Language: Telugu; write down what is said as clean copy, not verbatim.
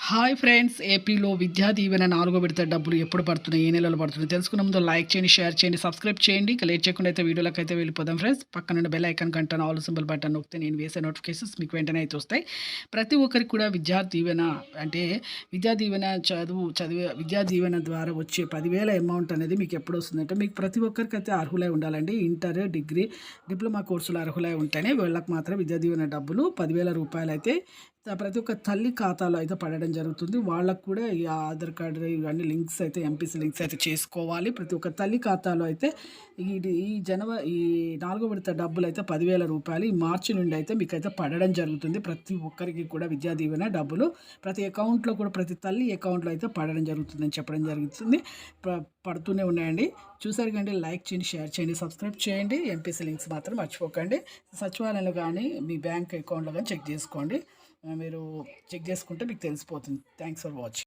హాయ్ ఫ్రెండ్స్, ఏపీలో విద్యా దీవెన 4వ విడత డబ్బులు ఎప్పుడు పడుతున్నాయి, ఏ నెలలో పడుతున్నాయి తెలుసుకునే ముందు లైక్ చేయండి, షేర్ చేయండి, సబ్స్క్రైబ్ చేయండి. ఇక లేట్ చేయకుండా అయితే వీడియోలోకి అయితే వెళ్ళిపోదాం ఫ్రెండ్స్. పక్కన బెల్ ఐకాన్ గంట ఆల్ సింబల్ బటన్ నొక్కితే నేను వేసే నోటిఫికేషన్స్ మీకు వెంటనే అయితే వస్తాయి. ప్రతి ఒక్కరికి కూడా విద్యా దీవెన అంటే విద్యా దీవెన చదివే విద్యా దీవెన ద్వారా వచ్చే 10,000 అమౌంట్ అనేది మీకు ఎప్పుడు వస్తుందంటే మీకు ప్రతి ఒక్కరికి అయితే అర్హులై ఉండాలండి. ఇంటర్, డిగ్రీ, డిప్లొమా కోర్సులు అర్హులై ఉంటేనే వీళ్ళకి మాత్రం విద్యా దీవెన డబ్బులు 10,000 రూపాయలు అయితే ప్రతి ఒక్క తల్లి ఖాతాలో అయితే పడడం జరుగుతుంది. వాళ్ళకు కూడా ఈ ఆధార్ కార్డు ఇవన్నీ లింక్స్ అయితే ఎంపీసీ లింక్స్ అయితే చేసుకోవాలి. ప్రతి ఒక్క తల్లి ఖాతాలో అయితే ఈ 4వ విడత డబ్బులు అయితే 10,000 రూపాయలు ఈ మార్చి నుండి అయితే మీకైతే పడడం జరుగుతుంది. ప్రతి ఒక్కరికి కూడా విద్యా దీవెన డబ్బులు ప్రతి అకౌంట్లో కూడా ప్రతి తల్లి అకౌంట్లో అయితే పడడం జరుగుతుందని చెప్పడం జరుగుతుంది. పడుతూనే ఉన్నాయండి. చూసారు కండి, లైక్ చేయండి, షేర్ చేయండి, సబ్స్క్రైబ్ చేయండి. ఎంపీసీ లింక్స్ మాత్రం మర్చిపోకండి. సచివాలయంలో కానీ మీ బ్యాంక్ అకౌంట్లో కానీ చెక్ చేసుకోండి. మీరు చెక్ చేసుకుంటే మీకు తెలిసిపోతుంది. Thanks for watching.